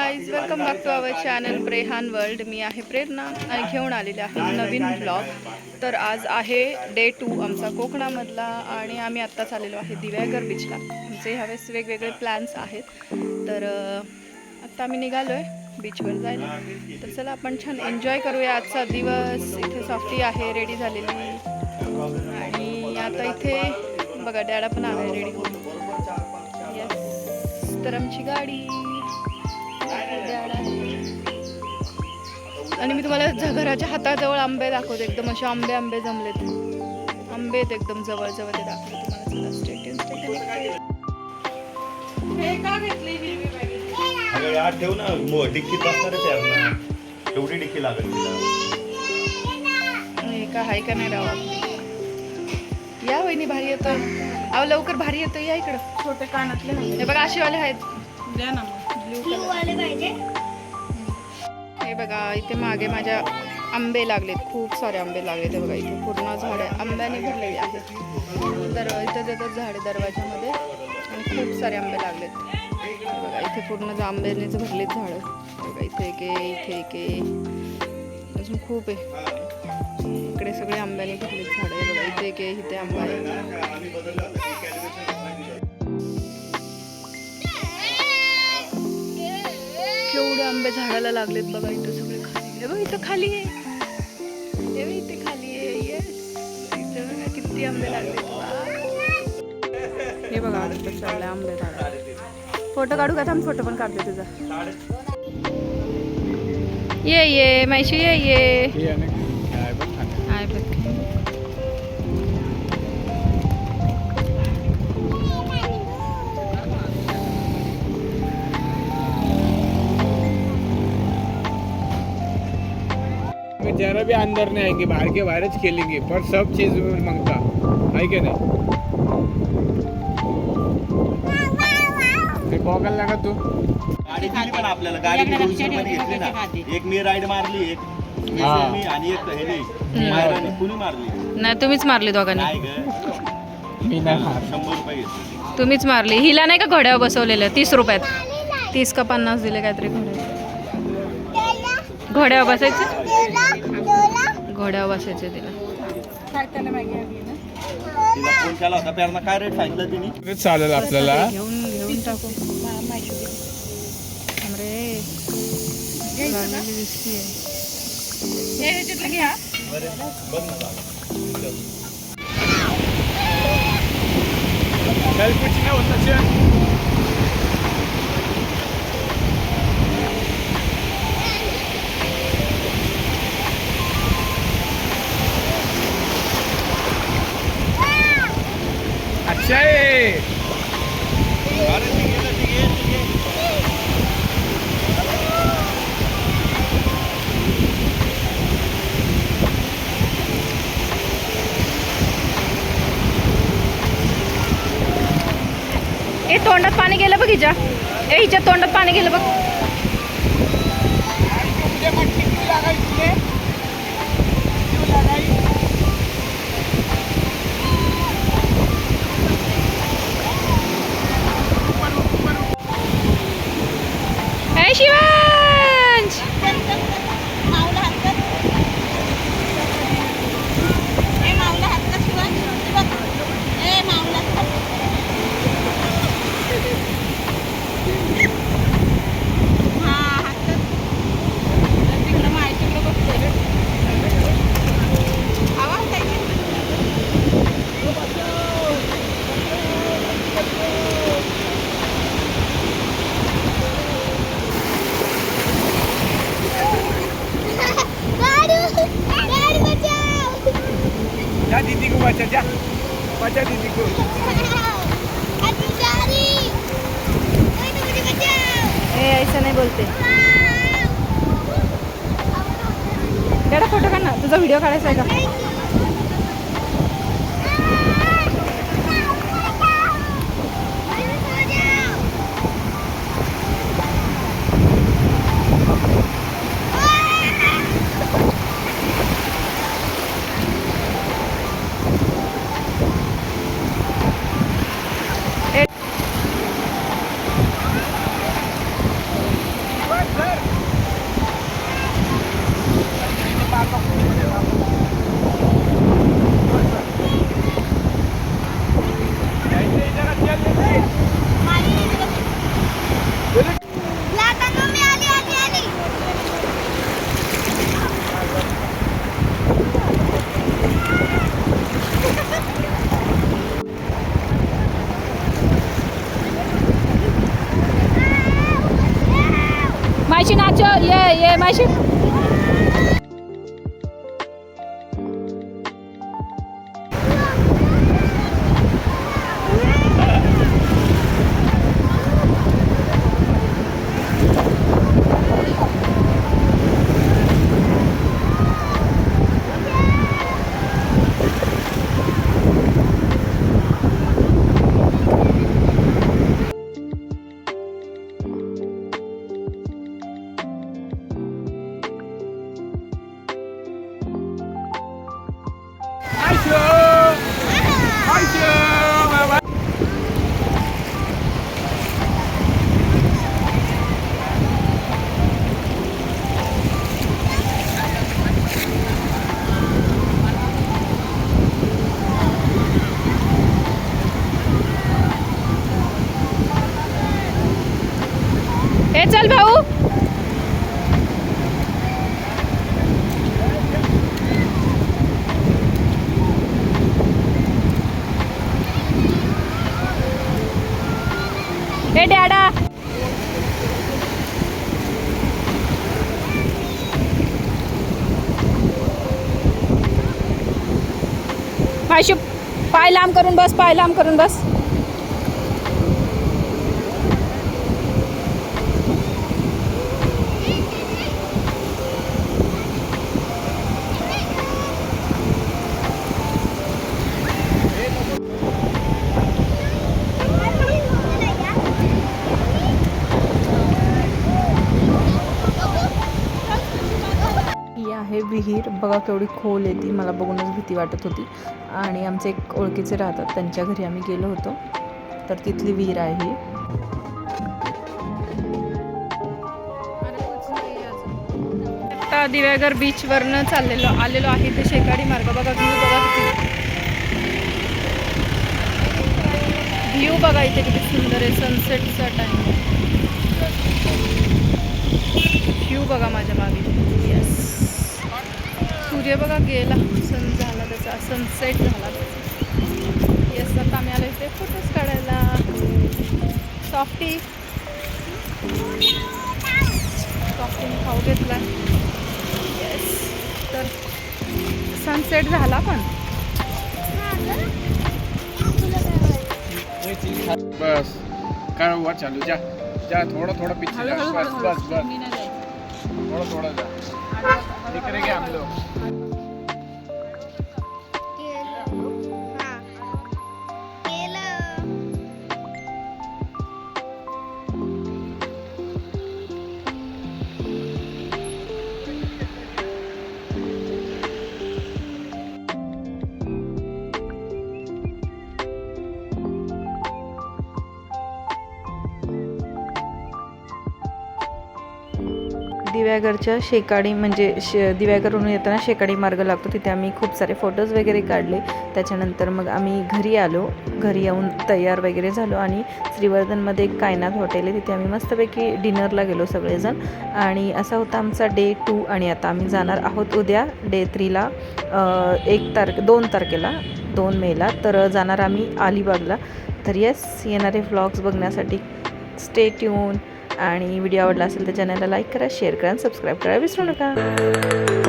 Guys, welcome back to our channel प्रेहान world. मी आहे प्रेरणा आणि घेऊन आलेले आहे नवीन ब्लॉग. तर आज आहे डे 2 आमचा कोकणामधला आणि आम्ही आत्ताच आलेलो आहे दिव्यागर बीचला. आमचे ह्यावेळेस वेगवेगळे प्लॅन्स आहेत. तर आत्ता आम्ही निघालो आहे बीचवर जायला. तर चला आपण छान एन्जॉय करूया आजचा दिवस. इथे सॉफ्टी आहे रेडी झालेली आणि आता इथे बघा डॅडा पण आहे रेडी होऊन. येस, तर आमची गाडी आणि मी तुम्हाला घराच्या हाताजवळ आंबे दाखवते. एकदम असे आंबे आंबे जमलेत. आंबे आहेत एकदम जवळ जवळ ते दाखवते तुम्हाला. Stay tune. हे का घेतली हिरवी बॅग? अगं यार ठेव ना, डिक्कीत बसणारच यार ना. एवढी डिक्की लागेल तिला. हे का हाय का नाही राव? या वहिनी भारी येतोय. अहो लवकर भारी येतोय, या इकडं. छोटे कानातले हे बघा अशीवाले आहेत. द्या ना ब्ल्यू वाले पाहिजे. हे बघा इथे मागे माझ्या आंबे लागलेत, खूप सारे आंबे लागलेत. हे बघा इथे पूर्ण झाडे आंब्याने भरलेली आहेत. तर इथं देतात झाडे दरवाजामध्ये आणि खूप सारे आंबे लागलेत. हे बघा इथे पूर्ण आंब्यानेच भरलेत झाडं. बघा इथे एक आहे, इथे एक आहे, अजून खूप आहे. इकडे सगळे आंब्याने भरलेत झाडं. हे बघा इथे एक आहे, इथे आंबा आहे. केवढे आंबे झाडाला लागलेत बघा इथं सगळे खाली. हे बघा इथं खाली आहे, हे बघा इथे खाली आहे. येस, इथं बघा किती आंबे लागलेत. हे बघा इथं चालले आंबे झाड. फोटो काढू का? थांब फोटो पण काढते तुझा. ये माहिशी ये. हाय बघ. जरा भी अंदर नहीं आएंगे, बाहर के बाहर खेलेंगे, पर सब चीज मांगता है कि नहीं? गॉगल लगा तू. गाडी दिली पण आपल्याला. गाडी मी 200 रुपयाने घेतली ना. एक मी राईड मारली, एक मी आणि एक हे मायराने कुणी मारली. नाही तुम्हीच मारली दोघांनी. नाही ग, मी नाही मार. 100 रुपये घेतले. तुम्हीच मारली. हिला नाही का घोड्यावर बसवलेलं 30 रुपयात? 30 का 50 दिले काहीतरी घोड्यावर बसायचं. घोड्यावर बसायचं तिला. तिला फोन केला होता प्रेरणा, काय रेट सांगितलं तिने? चालेल आपल्याला. घेऊन टाकू. चल कुछ नहीं होता. चल अच्छा है. अरे ठीक आहे. ए तोंडात पाणी गेलं बघ हिच्या. ए हिच्या तोंडात पाणी गेलं बघ. ए शिवांश, जा दीदी को बचा. जा बचा दीदी को. ए ऐसा नाही बोलते. डॅडा फोटो काढ ना. तुझा व्हिडिओ काढायचा आहे का? माशूपच्या ये माशू. ए चल भाऊ. ए डॅडा. माशू पाय लांब करून बस, पाय लांब करून बस. आहे विहीर बघा केवढी खोल आहे ती. मला बघूनच भीती वाटत होती. आणि आमचे एक ओळखीचे राहतात, त्यांच्या घरी आम्ही गेलो होतो, तर तिथली विहीर आहे ही. आता दिव्यागर बीचवरनं आलेलो आहे ते शेकाडी मार्ग. बघा व्ह्यू बघा किती, व्ह्यू बघा इथे किती सुंदर आहे. सनसेटचा टाइम, व्ह्यू बघा माझ्या मागे. येस, सूर्य बघा गेला, सन झाला त्याचा, सनसेट झाला त्याचा. येस, आता आम्ही आलो इथे फोटोज काढायला. सॉफ्टीने खाऊ घेतला. येस, तर सनसेट झाला पण. बस कर वर चालू जा जा. थोड़ा पीछे जा. बस बस बस थोड़ा जा. दिख रहे क्या हम लोग? दिव्यागरच्या शेकाडी म्हणजे दिव्यागरहून येताना शेकाडी मार्ग लागतो, तिथे आम्ही खूप सारे फोटोज वगैरे काढले. त्याच्यानंतर मग आम्ही घरी आलो. घरी येऊन तयार वगैरे झालो आणि श्रीवर्धनमध्ये एक कायनात हॉटेल आहे, तिथे आम्ही मस्तपैकी डिनरला गेलो सगळेजण. आणि असा होता आमचा डे 2. आणि आता आम्ही जाणार आहोत उद्या डे 3ला 2 तारखेला 2 मेला तर जाणार आम्ही अलिबागला. तर येस, येणारे व्लॉग्स बघण्यासाठी स्टे ट्यून. आणि व्हिडिओ आवडला असेल तर चॅनलला लाईक करा, शेअर करा आणि सबस्क्राईब करायला विसरू नका.